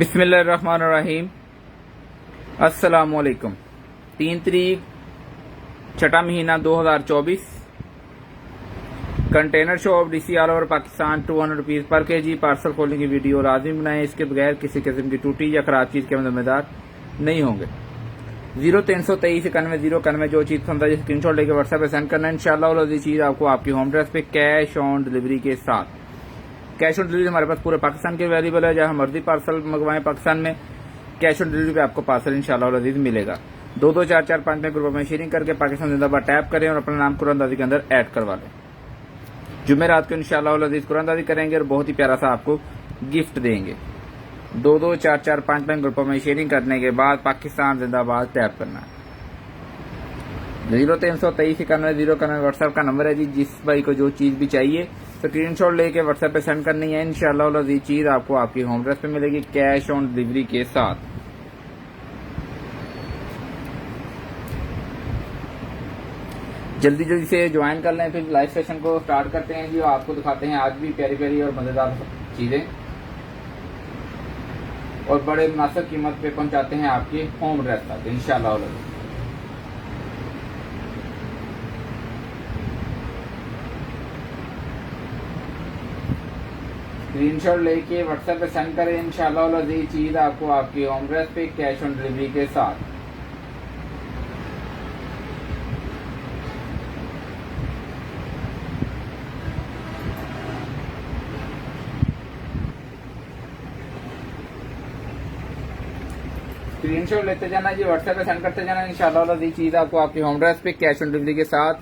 बिस्मिल्लाहिर्रहमानिर्रहीम। अस्सलामुअलैकुम। 3 तारीख छठा महीना 2024। Container shop DC all over Pakistan 200 rupees पर kg पार्सल खोलने की वीडियो लाजमी बनाएं। इसके बगैर किसी किस्म की टूटी या खराब चीज़ के जिम्मेदार नहीं होंगे। 0323 91 जो चीज़ पसंद है स्क्रीन शॉट लेकर व्हाट्सएप पे सेंड करना है। इंशाल्लाह चीज़ आपको आपकी होम एड्रेस पे कैश ऑन डिलीवरी के साथ। कैश ऑन डिलीवरी हमारे पास पूरे पाकिस्तान के अवेलेबल है। जहां मर्जी पार्सल मंगवाएं पाकिस्तान में, कैश ऑन डिलीवरी पे आपको पार्सल इंशाल्लाह अजीज मिलेगा। 2 4 4 5 ग्रुपों में शेयरिंग करके पाकिस्तान जिंदाबाद टैप करें और अपना नाम कुरानदाजी के अंदर ऐड करवा लें। जुमेरात को इंशाल्लाह अजीज कुरानदाजी करेंगे और बहुत ही प्यारा सा आपको गिफ्ट देंगे। 2 4 4 5 ग्रुपों में शेयरिंग करने के बाद पाकिस्तान जिंदाबाद टैप करना है। 0323 91 व्हाट्सएप का नंबर है जी। जिस भाई को जो चीज भी चाहिए स्क्रीनशॉट लेके व्हाट्सएप पे सेंड करनी है। इंशाल्लाह ये चीज आपको आपकी होम एड्रेस पे मिलेगी कैश ऑन डिलीवरी के साथ। जल्दी जल्दी से ज्वाइन कर लें, फिर लाइव सेशन को स्टार्ट करते हैं जी। आपको दिखाते हैं आज भी प्यारी प्यारी और मजेदार चीजें और बड़े मुनासिब कीमत पे पहुंचाते हैं आपके होम एड्रेस तक इंशाल्लाह। स्क्रीनशॉट लेके व्हाट्सएप पे सेंड करें। इंशाल्लाह ये चीज आपको आपकी होम एड्रेस पे कैश ऑन डिलीवरी के साथ। स्क्रीनशॉट लेते जाना जी, व्हाट्सएप पे सेंड करते जाना। इंशाल्लाह ये चीज आपको आपकी होम एड्रेस पे कैश ऑन डिलीवरी के साथ।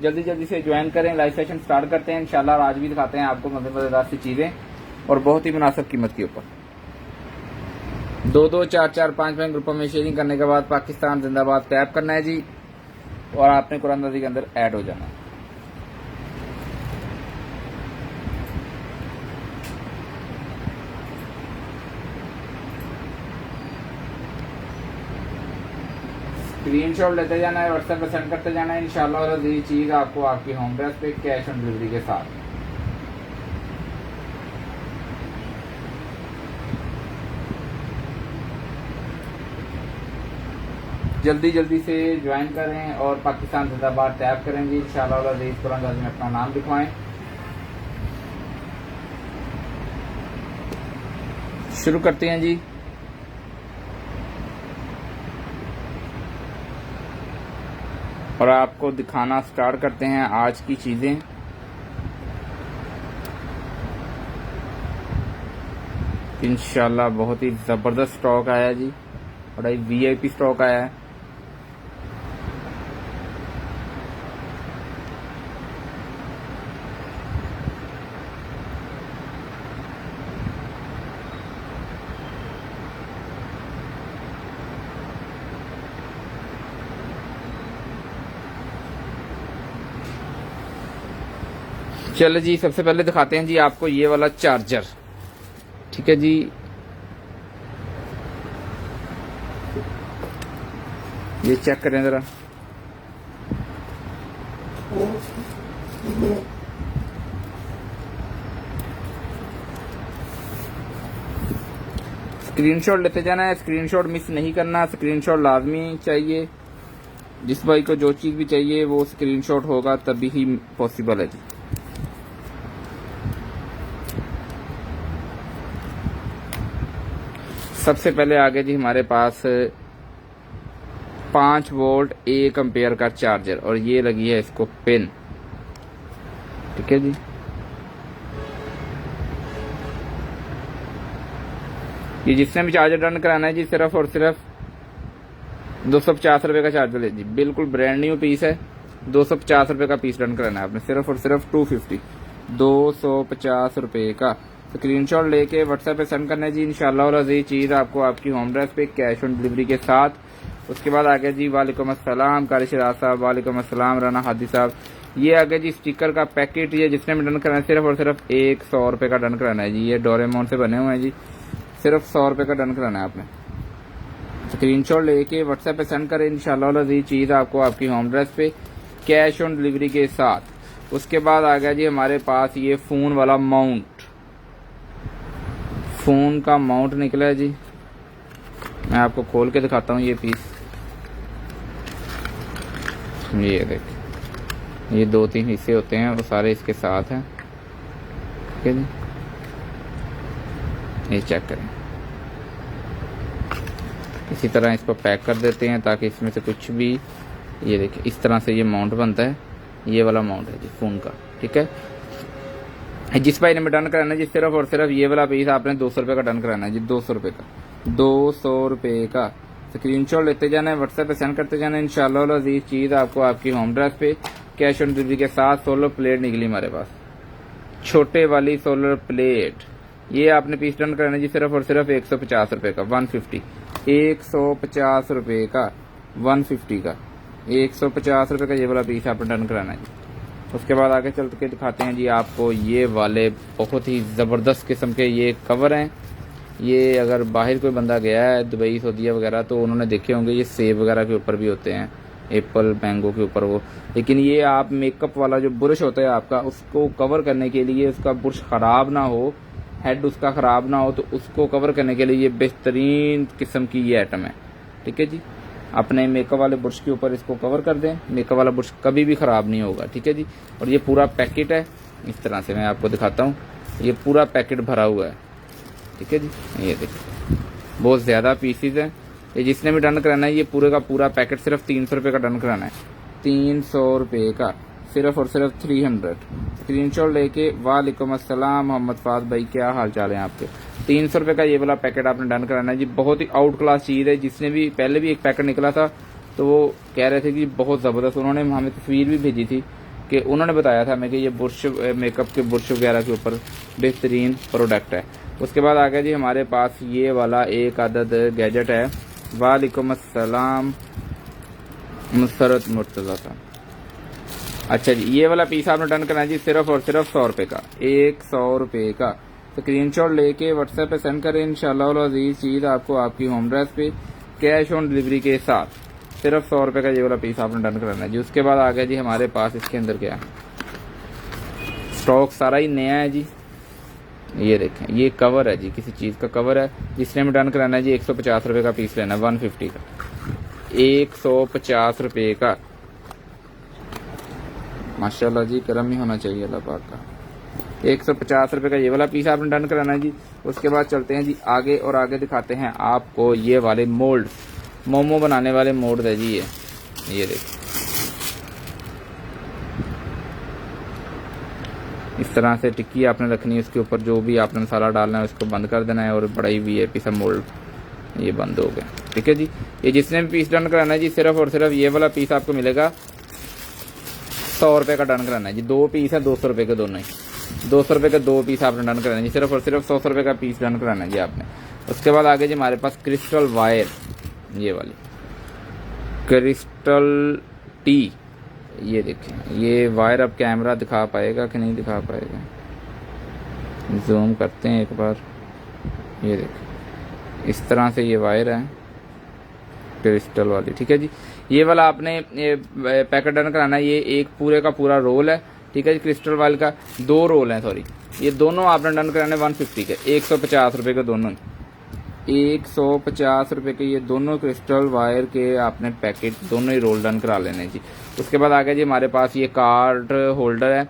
जल्दी जल्दी से ज्वाइन करें, लाइव सेशन स्टार्ट करते हैं इंशाल्लाह। आज भी दिखाते हैं आपको मजेदार सी चीजें और बहुत ही मुनासिब कीमत के ऊपर। 2 4 4 5 ग्रुपों में शेयरिंग करने के बाद पाकिस्तान जिंदाबाद टैप करना है जी और आपने कुरानदाजी के अंदर ऐड हो जाना है। स्क्रीनशॉट लेते जाना है, व्हाट्सएप पे सेंड करते जाना है। इंशाल्लाह ये चीज आपको आपकी होम एड्रेस पे कैश ऑन डिलीवरी के साथ। जल्दी जल्दी से ज्वाइन करें और पाकिस्तान जिंदाबाद टैप करें जी। इंशाल्लाह इस कुरानदाजी में अपना नाम लिखवाएं। शुरू करते हैं जी। और आपको दिखाना स्टार्ट करते हैं आज की चीजें। इंशाल्लाह बहुत ही जबरदस्त स्टॉक आया जी, बड़ा ही VIP स्टॉक आया है। चलो जी, सबसे पहले दिखाते हैं जी आपको ये वाला चार्जर। ठीक है जी, ये चेक करें जरा। स्क्रीनशॉट लेते जाना है, स्क्रीनशॉट मिस नहीं करना। स्क्रीनशॉट लाजमी चाहिए। जिस भाई को जो चीज भी चाहिए वो स्क्रीनशॉट होगा तभी ही पॉसिबल है जी। सबसे पहले आगे जी हमारे पास 5 वोल्ट 1 एम्पेयर का चार्जर और ये लगी है इसको पिन। ठीक है जी, ये जिसने भी चार्जर डन कराना है जी सिर्फ और सिर्फ 250 रुपए का चार्जर है जी। बिल्कुल ब्रांड न्यू पीस है। 250 रुपए का पीस डन कराना है आपने, सिर्फ और सिर्फ 250 रुपए का। स्क्रीनशॉट लेके व्हाट्सएप पे सेंड करना है जी। इंशाल्लाह ये चीज आपको आपकी होम एड्रेस पे कैश ऑन डिलीवरी के साथ। उसके बाद आगे जी वालेकुम अस्सलाम कारी शिराज साहब, वालेकुम अस्सलाम राना हादी साहब। ये आगे जी स्टिकर का पैकेट, ये जिसने भी डन कराना है सिर्फ और सिर्फ 100 रुपए का डन कराना है जी। ये डोरेमोन से बने हुए हैं जी, सिर्फ 100 रुपए का डन कराना है आपने। स्क्रीनशॉट लेके व्हाट्सएप पे सेंड करें। इंशाल्लाह ये चीज आपको आपकी होम एड्रेस पे कैश ऑन डिलीवरी के साथ। उसके बाद आ गया जी हमारे पास ये फोन वाला माउंट, फोन का माउंट निकला है जी। मैं आपको खोल के दिखाता हूँ ये पीस। ये देख, ये 2-3 हिस्से होते हैं, वो सारे इसके साथ हैं, ठीक है जी। ये चेक करें, इसी तरह इसको पैक कर देते हैं ताकि इसमें से कुछ भी, ये देखिए इस तरह से ये माउंट बनता है। ये वाला माउंट है जी फ़ोन का, ठीक है। जिस भाई ने में डन कराना है जी, सिर्फ और सिर्फ ये वाला पीस आपने 200 रुपये का डन कराना है जी, 200 रुपये का, 200 रुपये का। स्क्रीनशॉट लेते जाना है, व्हाट्सएप पे सेंड करते जाना है। इंशाल्लाह अजीज चीज़ आपको आपकी होम एड्रेस पे कैश ऑन डिलीवरी के साथ सोलर प्लेट निकली हमारे पास, छोटे वाली सोलर प्लेट। ये आपने पीस डन कराना है जी, सिर्फ और सिर्फ 150 रुपये का, 150, 150 रुपये का, 150 का, 150 रुपये का ये वाला पीस आपने डन कराना है जी। उसके बाद आगे चल के दिखाते हैं जी आपको ये वाले बहुत ही ज़बरदस्त किस्म के ये कवर हैं। ये अगर बाहर कोई बंदा गया है दुबई सऊदीया वगैरह तो उन्होंने देखे होंगे, ये सेब वगैरह के ऊपर भी होते हैं, एप्पल मैंगो के ऊपर वो। लेकिन ये आप मेकअप वाला जो ब्रश होता है आपका, उसको कवर करने के लिए, उसका ब्रश ख़राब ना हो, हेड उसका ख़राब ना हो, तो उसको कवर करने के लिए ये बेहतरीन किस्म की ये आइटम है, ठीक है जी। अपने मेकअप वाले ब्रश के ऊपर इसको कवर कर दें, मेकअप वाला ब्रश कभी भी ख़राब नहीं होगा, ठीक है जी। और ये पूरा पैकेट है, इस तरह से मैं आपको दिखाता हूँ, ये पूरा पैकेट भरा हुआ है, ठीक है जी। ये देखिए बहुत ज़्यादा पीसीज हैं। ये जिसने भी डन कराना है, ये पूरे का पूरा पैकेट सिर्फ 300 रुपये का डन कराना है, 300 रुपये का, सिर्फ और सिर्फ 300। स्क्रीनशॉट लेके, वालेकुम अस्सलाम मोहम्मद फाज भाई, क्या हाल चाल है आपके। 300 रुपये का ये वाला पैकेट आपने डन कराना है जी। बहुत ही आउट क्लास चीज़ है। जिसने भी पहले भी एक पैकेट निकला था तो वो कह रहे थे कि बहुत ज़बरदस्त, उन्होंने हमें तस्वीर भी भेजी थी कि उन्होंने बताया था हमें कि ये बुरश, मेकअप के बुरश वगैरह के ऊपर बेहतरीन प्रोडक्ट है। उसके बाद आ गया जी हमारे पास ये वाला एक आदद गैजेट है। वालेकुम अस्सलाम मुसरत मुर्तज़ा साहब। अच्छा जी, ये वाला पीस आपने डन करना है जी, सिर्फ और सिर्फ 100 रुपये का, 100 रुपये का। स्क्रीनशॉट लेके व्हाट्सएप पे सेंड करें, इंशाल्लाह अजीज चीज़ आपको आपकी होम एड्रेस पे कैश ऑन डिलीवरी के साथ, सिर्फ 100 रुपये का ये वाला पीस आपने डन कराना है जी। उसके बाद आ गया जी हमारे पास इसके अंदर क्या है, स्टॉक सारा ही नया है जी। ये देखें, ये कवर है जी, किसी चीज़ का कवर है। जिसने में डन कराना है जी 150 रुपये का पीस लेना है, 150 का, 150 रुपये का। माशाल्लाह जी, करम ही होना चाहिए अल्लाह पाक का। 150 रुपये का ये वाला पीस आपने डन कराना है जी। उसके बाद चलते हैं जी आगे, और आगे दिखाते हैं आपको ये वाले मोल्ड, मोमो बनाने वाले मोल्ड है जी। ये देखिए इस तरह से टिक्की आपने रखनी है, उसके ऊपर जो भी आपने मसाला डालना है उसको बंद कर देना है, और बड़ा ही VIP सा मोल्ड ये बंद हो गया, ठीक है जी। ये जिसने भी पीस डन कराना है जी, सिर्फ और सिर्फ ये वाला पीस आपको मिलेगा 100 रुपये का डन कराना है जी। 2 पीस है 200 रुपये के दोनों ही, 200 रुपये के 2 पीस आपने डन कराना है जी, सिर्फ और सिर्फ 100 रुपये का पीस डन कराना है जी आपने। उसके बाद आगे जी हमारे पास क्रिस्टल वायर, ये वाली क्रिस्टल टी। ये देखें, ये वायर अब कैमरा दिखा पाएगा कि नहीं दिखा पाएगा, जूम करते हैं एक बार। ये देखें इस तरह से ये वायर है क्रिस्टल वाली, ठीक है जी। ये वाला आपने पैकेट डन कराना है, ये एक पूरे का पूरा रोल है, ठीक है जी। क्रिस्टल वायर का 2 रोल हैं, सॉरी, ये दोनों आपने डन कराने 150 के, 150 रुपये के दोनों, 150 रुपये के ये दोनों क्रिस्टल वायर के आपने पैकेट दोनों ही रोल डन करा लेने जी। उसके बाद आ गया जी हमारे पास ये कार्ड होल्डर है,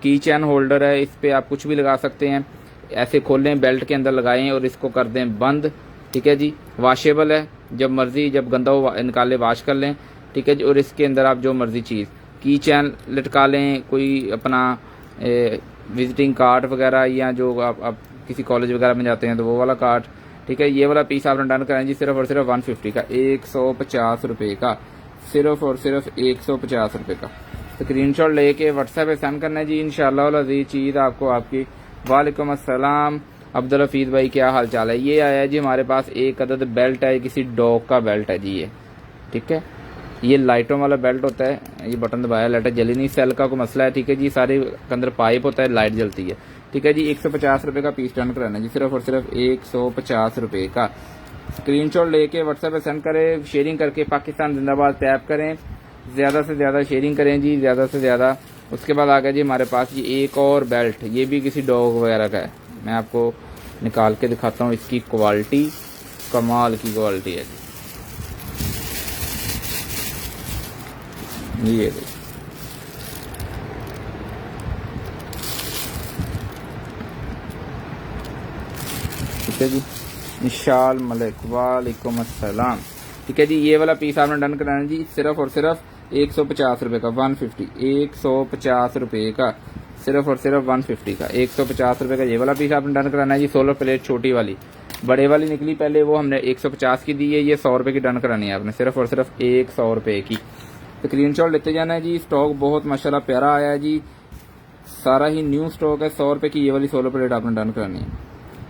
की चैन होल्डर है, इस पर आप कुछ भी लगा सकते हैं। ऐसे खोलें, बेल्ट के अंदर लगाएं और इसको कर दें बंद, ठीक है जी। वॉशेबल है, जब मर्जी जब गंदा हो निकाले वाश कर लें, ठीक है जी। और इसके अंदर आप जो मर्जी चीज़, की चैन लटका लें, कोई अपना विजिटिंग कार्ड वगैरह, या जो आप किसी कॉलेज वगैरह में जाते हैं तो वो वाला कार्ड, ठीक है। ये वाला पीस आपने डन कराएं जी, सिर्फ और सिर्फ 150 का, 150 रुपये का, सिर्फ और सिर्फ 150 रुपये का। स्क्रीनशॉट लेके व्हाट्सएप पे सेंड करना है जी, इंशाल्लाह अज़ीज़ चीज़ आपको आपकी। वालेकुम अस्सलाम अब्दुल हफीज़ भाई, क्या हाल चाल है। ये आया जी हमारे पास एक अदद बेल्ट है, किसी डॉग का बेल्ट है जी ये, ठीक है। ये लाइटों वाला बेल्ट होता है, ये बटन दबाया लाइट जली नहीं, सेल का कोई मसला है, ठीक है जी। सारे के अंदर पाइप होता है, लाइट जलती है, ठीक है जी। 150 रुपये का पीस डन कराना है जी, सिर्फ और सिर्फ 150 रुपये का। स्क्रीनशॉट लेके व्हाट्सएप पे सेंड करें, शेयरिंग करके पाकिस्तान जिंदाबाद टैप करें, ज़्यादा से ज़्यादा शेयरिंग करें जी, ज़्यादा से ज़्यादा। उसके बाद आ गया जी हमारे पास ये एक और बेल्ट, ये भी किसी डॉग वगैरह का है। मैं आपको निकाल के दिखाता हूँ इसकी क्वालिटी, कमाल की क्वालिटी है जी। ये देखिए ठीक है जी। निशाल मलिक वालेकुम अस्सलाम। ठीक है जी, ये वाला पीस आपने डन कराना है जी सिर्फ और सिर्फ 150 रुपये का 150, 150 रुपये का सिर्फ और सिर्फ 150 का 150 रुपये का ये वाला पीस आपने डन कराना है जी। सोलर प्लेट छोटी वाली, बड़े वाली निकली पहले, वो हमने 150 की दी है, ये 100 रुपये की डन करानी है आपने सिर्फ और सिर्फ 100 रुपये की। स्क्रीनशॉट लेते जाना है जी। स्टॉक बहुत माशाल्लाह प्यारा आया है जी, सारा ही न्यू स्टॉक है। 100 रुपये की ये वाली सोलर प्लेट आपने डन करानी है।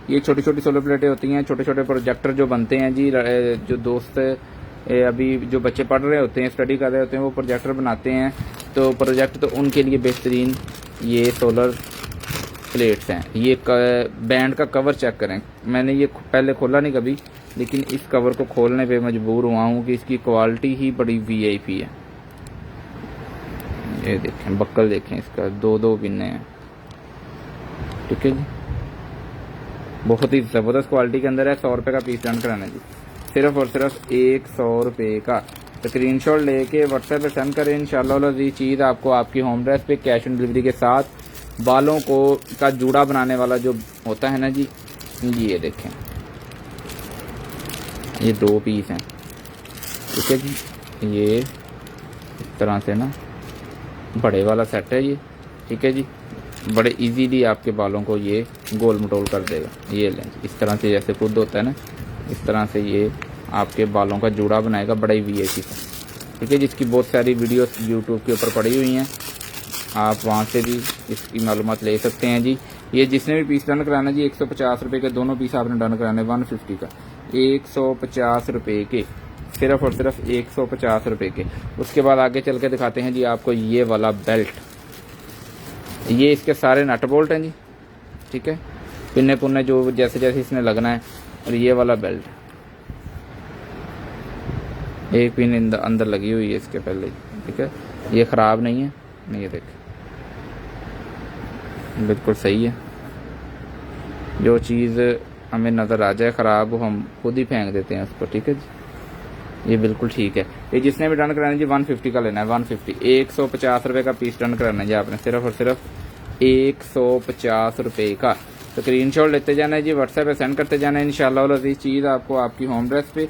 ये छोटी छोटी सोलर प्लेटें होती हैं, छोटे छोटे प्रोजेक्टर जो बनते हैं जी, जो दोस्त अभी जो बच्चे पढ़ रहे होते हैं, स्टडी कर रहे होते हैं, वो प्रोजेक्टर बनाते हैं, तो प्रोजेक्ट तो उनके लिए बेहतरीन ये सोलर प्लेट्स हैं। ये बैंड का कवर चेक करें, मैंने ये पहले खोला नहीं कभी, लेकिन इस कवर को खोलने पे मजबूर हुआ हूँ कि इसकी क्वालिटी ही बड़ी वीआईपी है। ये देखें बक्कल देखें, इसका दो पिन्ने हैं। ठीक है जी, बहुत ही ज़बरदस्त क्वालिटी के अंदर है। 100 रुपये का पीस डन कराना जी, सिर्फ और सिर्फ 100 रुपये का। स्क्रीनशॉट लेके व्हाट्सएप पे सेंड करें, इंशाल्लाह ये चीज़ आपको आपकी होम एड्रेस पे कैश ऑन डिलीवरी के साथ बालों को का जूड़ा बनाने वाला जो होता है ना जी, ये देखें ये 2 पीस हैं। ठीक है जी, ये इस तरह से ना बड़े वाला सेट है ये। ठीक है जी, बड़े इजीली आपके बालों को ये गोल मटोल कर देगा। ये लें इस तरह से, जैसे खुद होता है ना, इस तरह से ये आपके बालों का जूड़ा बनाएगा, बड़ा ही वीआईपी का। ठीक है, जिसकी बहुत सारी वीडियोस यूट्यूब के ऊपर पड़ी हुई हैं, आप वहाँ से भी इसकी मालूमात ले सकते हैं जी। ये जिसने भी पीस डन कराना जी 150 रुपये के दोनों पीस आपने डन कराने 150 का 150 रुपये के, सिर्फ और सिर्फ 150 रुपये के। उसके बाद आगे चल के दिखाते हैं जी आपको ये वाला बेल्ट। ये इसके सारे नट बोल्ट हैं जी। ठीक है, पिन्ने पुन्ने जो जैसे जैसे इसने लगना है। और ये वाला बेल्ट, एक पिन अंदर लगी हुई है इसके पहले। ठीक है, ये ख़राब नहीं है, ये देख बिल्कुल सही है। जो चीज़ हमें नज़र आ जाए ख़राब, वो हम खुद ही फेंक देते हैं उसको। ठीक है जी, ये बिल्कुल ठीक है। ये जिसने भी डन कराना जी 150 का लेना है, 150 150 रुपये का पीस डन कराना है जी आपने, सिर्फ और सिर्फ 150 रुपये का। स्क्रीनशॉट लेते जाना है जी, व्हाट्सएप पे सेंड करते जाना है। इंशाल्लाह ये चीज़ आपको आपकी होम एड्रेस पे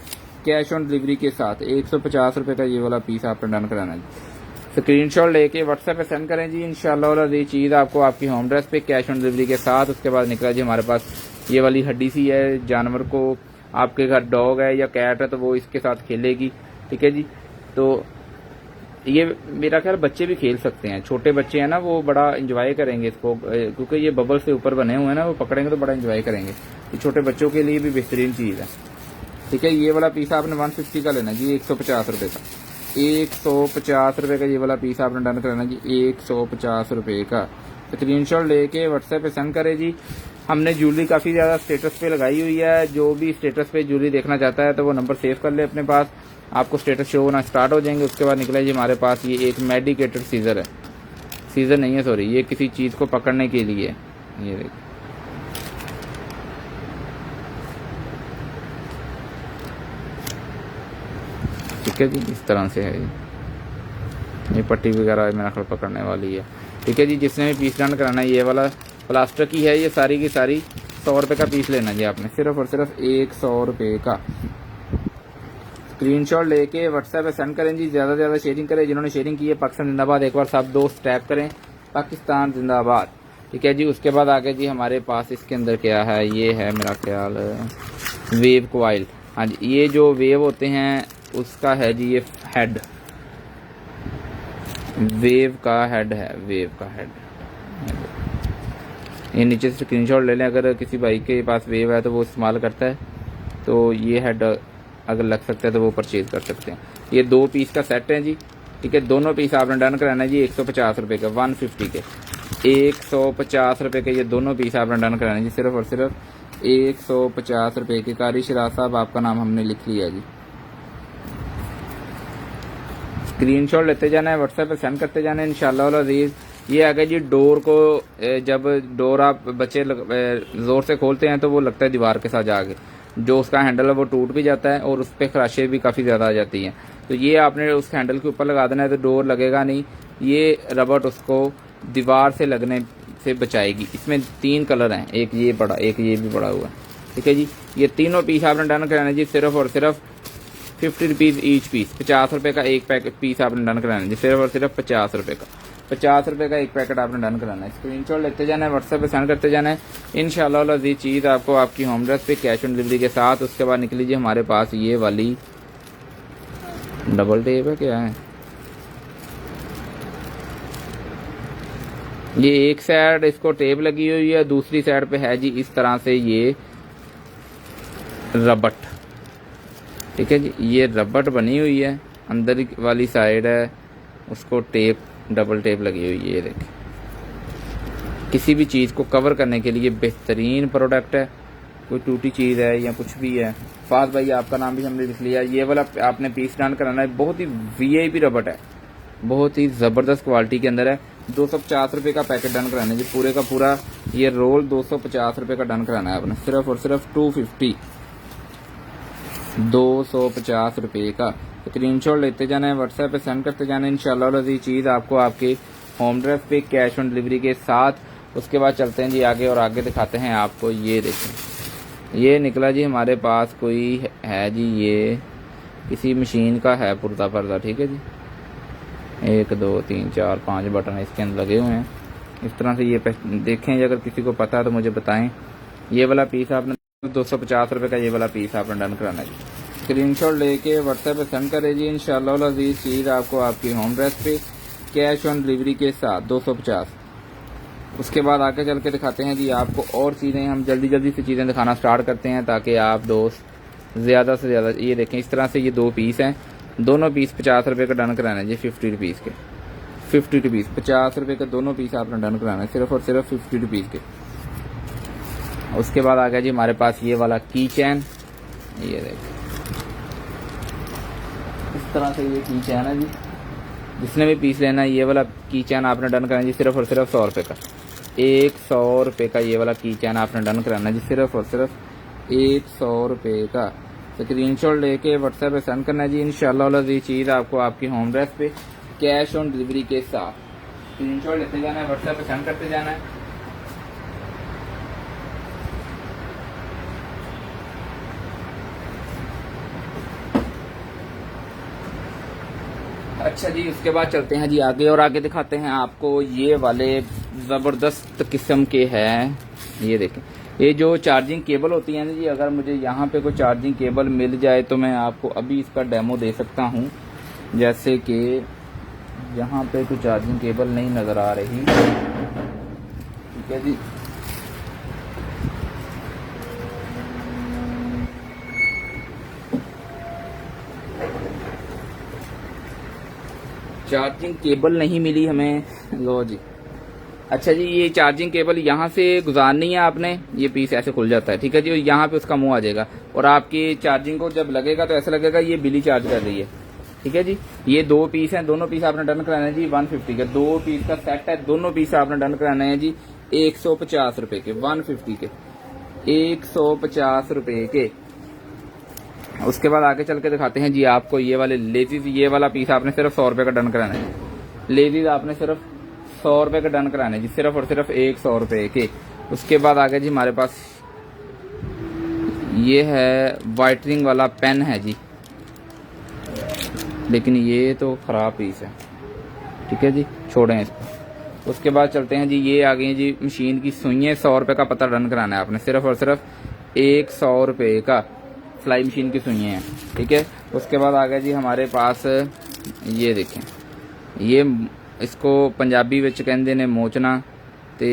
कैश ऑन डिलीवरी के साथ 150 रुपये का ये वाला पीस आपने डन कराना है जी। स्क्रीनशॉट लेके व्हाट्सएप पे सेंड करें जी, इंशाल्लाह ये चीज़ आपको आपकी होम एड्रेस पे कैश ऑन डिलीवरी के साथ। उसके बाद निकला जी हमारे पास ये वाली हड्डी सी है, जानवर को आपके घर डॉग है या कैट है तो वो इसके साथ खेलेगी। ठीक है जी, तो ये मेरा ख्याल बच्चे भी खेल सकते हैं, छोटे बच्चे हैं ना, वो बड़ा एंजॉय करेंगे इसको, क्योंकि ये बबल से ऊपर बने हुए हैं ना, वो पकड़ेंगे तो बड़ा एंजॉय करेंगे। ये छोटे बच्चों के लिए भी बेहतरीन चीज़ है। ठीक है, ये वाला पीस आपने 150 का लेना जी, 150 रुपये का 150 रुपये का ये वाला पीस आपने डन कराना जी, 150 रुपये का। स्क्रीनशॉट लेके व्हाट्सएप पे सेंड करें जी। हमने ज्वेलरी काफ़ी ज़्यादा स्टेटस पे लगाई हुई है, जो भी स्टेटस पे ज्वेलरी देखना चाहता है तो वो नंबर सेव कर ले अपने पास, आपको स्टेटस शो होना स्टार्ट हो जाएंगे। उसके बाद निकला जी हमारे पास ये एक मेडिकेटेड सीजर है, सीजर नहीं है सॉरी, ये किसी चीज़ को पकड़ने के लिए है। ये देखिए, ठीक है जी, इस तरह से है ये पट्टी वगैरह मेरा ख्याल पकड़ने वाली है। ठीक है जी, जिसने भी पीस डन कराना है ये वाला प्लास्टर की है, ये सारी की सारी 100 रुपये का पीस लेना जी आपने, सिर्फ और सिर्फ 100 रुपये का। स्क्रीनशॉट लेके व्हाट्सएप पे सेंड करें जी, ज़्यादा से ज़्यादा शेयरिंग करें। जिन्होंने शेयरिंग की है पाकिस्तान जिंदाबाद, एक बार सब दोस्त टैप करें पाकिस्तान जिंदाबाद। ठीक है जी, उसके बाद आगे जी हमारे पास इसके अंदर क्या है, ये है मेरा ख्याल वेव कॉइल। हाँ जी, ये जो वेव होते हैं उसका है जी ये हेड, वेव का हेड है, वेव का हेड। ये नीचे से स्क्रीनशॉट ले लें, अगर किसी भाई के पास वेव है तो वो इस्तेमाल करता है तो ये हेड अगर लग सकता है तो वो परचेज कर सकते हैं। ये 2 पीस का सेट है जी। ठीक है, दोनों पीस आपने डन कराना है जी 150 रुपये का, 150 के 150 रुपये के ये दोनों पीस आपने डन कराना है जी, सिर्फ और सिर्फ 150 रुपये के। कारी शराज साहब आपका नाम हमने लिख लिया जी। स्क्रीनशॉट लेते जाना है, व्हाट्सएप पे सेंड करते जाना है इंशाल्लाह अज़ीज़। ये आ गया जी डोर को, जब डोर आप बच्चे जोर से खोलते हैं तो वो लगता है दीवार के साथ जाके, जो उसका हैंडल है वो टूट भी जाता है और उस पर खराशें भी काफ़ी ज़्यादा आ जाती हैं। तो ये आपने उस हैंडल के ऊपर लगा देना है तो डोर लगेगा नहीं, ये रबड़ उसको दीवार से लगने से बचाएगी। इसमें 3 कलर हैं, एक ये पड़ा, एक ये भी पड़ा हुआ है, ठीक है जी। ये तीनों पीस आपने डन कराना जी सिर्फ और सिर्फ 50 रुपीज़ ईच पीस, 50 रुपये का एक पैकेट पीस आपने डन कराना जी, सिर्फ और सिर्फ 50 रुपये का, 50 रुपये का एक पैकेट आपने डन कराना है। स्क्रीनशॉट लेते जाना है, व्हाट्सएप पे सेंड करते जाना है। इंशाल्लाह अज़ीज़ चीज़ आपको आपकी होम एड्रेस पे कैश ऑन डिलीवरी के साथ। उसके बाद निकल लीजिए हमारे पास ये वाली डबल टेप है, क्या है ये, एक साइड इसको टेप लगी हुई है, दूसरी साइड पे है जी इस तरह से ये रबट, ठीक है जी। ये रबट बनी हुई है, अंदर वाली साइड है उसको टेप, डबल टेप लगी हुई है। ये देखिए, किसी भी चीज़ को कवर करने के लिए बेहतरीन प्रोडक्ट है। कोई टूटी चीज़ है या कुछ भी है, फाज भाई आपका नाम भी हमने लिख लिया। ये वाला आपने पीस डन कराना है, बहुत ही वीआईपी रबट है, बहुत ही ज़बरदस्त क्वालिटी के अंदर है। 250 रुपये का पैकेट डन कराना है जी, पूरे का पूरा ये रोल 250 रुपये का डन कराना है आपने, सिर्फ और सिर्फ 250 रुपये का। स्क्रीनशॉट लेते जाना है, व्हाट्सएप पे सेंड करते जाना है। इंशाल्लाह अज़ीज़ चीज़ आपको आपके होम एड्रेस पे कैश ऑन डिलीवरी के साथ। उसके बाद चलते हैं जी आगे और आगे दिखाते हैं आपको। ये देखें, ये निकला जी हमारे पास कोई है जी, ये किसी मशीन का है पुर्जा पर्दा, ठीक है जी। 1 2 3 4 5 बटन इसके अंदर लगे हुए हैं इस तरह से। ये देखें, अगर किसी को पता है तो मुझे बताएं। ये वाला पीस आपने 250 रुपये का ये वाला पीस आपने डन कराना है। स्क्रीनशॉट लेके व्हाट्सएप पे सेंड करें जी। इंशाल्लाह अज़ीज़ चीज़ आपको आपकी होम एड्रेस पे कैश ऑन डिलीवरी के साथ 250। उसके बाद आगे चल के दिखाते हैं जी आपको और चीज़ें। हम जल्दी जल्दी से चीज़ें दिखाना स्टार्ट करते हैं ताकि आप दोस्त ज़्यादा से ज़्यादा। ये देखें, इस तरह से ये 2 पीस हैं, दोनों पीस 50 रुपये का डन कराना है जी, 50 रुपीज़ के, 50 रुपीज़ 50 रुपये के दोनों पीस आपने डन कराना है, सिर्फ और सिर्फ 50 रुपीज़ के। उसके बाद आ गया जी हमारे पास ये वाला की चैन। ये देखें, इस तरह से ये की चैन है जी। जिसने भी पीस लेना है ये वाला की चैन आपने डन कराना है जी, सिर्फ और सिर्फ 100 रुपये का, 100 रुपये का ये वाला की चैन आपने डन कराना है जी, सिर्फ और सिर्फ 100 रुपये का। स्क्रीनशॉट लेके व्हाट्सएप पे सेंड करना है जी। इंशाल्लाह अज़ीज़ चीज़ आपको आपकी होम एड्रेस पे कैश ऑन डिलीवरी के साथ। स्क्रीनशॉट लेते जाना है, व्हाट्सएप पे सेंड करते जाना है। अच्छा जी, उसके बाद चलते हैं जी आगे और आगे दिखाते हैं आपको ये वाले ज़बरदस्त किस्म के हैं। ये देखें, ये जो चार्जिंग केबल होती है ना जी, अगर मुझे यहाँ पे कोई चार्जिंग केबल मिल जाए तो मैं आपको अभी इसका डेमो दे सकता हूँ। जैसे कि यहाँ पे कोई चार्जिंग केबल नहीं नज़र आ रही, ठीक है जी। चार्जिंग केबल नहीं मिली हमें, लो जी। अच्छा जी, ये चार्जिंग केबल यहाँ से गुजारनी है आपने, ये पीस ऐसे खुल जाता है, ठीक है जी। यहाँ पे उसका मुंह आ जाएगा और आपकी चार्जिंग को जब लगेगा तो ऐसा लगेगा ये बिजली चार्ज कर रही है, ठीक है जी। ये 2 पीस हैं, दोनों पीस आपने डन कराना है जी 150 के, 2 पीस का सेट है, दोनों पीस आपने डन कराना है जी 150 रुपए के, 150 के, 150 रुपए के। उसके बाद आगे चल के दिखाते हैं जी आपको ये वाले लेजीज। ये वाला पीस आपने सिर्फ 100 रुपए का डन कराना है, लेजीज आपने सिर्फ 100 रुपए का डन कराना है जी, सिर्फ और सिर्फ 100 रुपए के। उसके बाद आगे जी हमारे पास ये है वाइटनिंग वाला पेन है जी, लेकिन ये तो ख़राब पीस है, ठीक है जी, छोड़ें इसको। उसके बाद चलते हैं जी, ये आ गई जी मशीन की सुइयाँ। 100 रुपये का पता डन कराना है आपने, सिर्फ और सिर्फ 100 रुपये का सिलाई मशीन की सुइयाँ हैं, ठीक है। उसके बाद आ गया जी हमारे पास ये देखें, ये इसको पंजाबी विच कहंदे ने मोचना। तो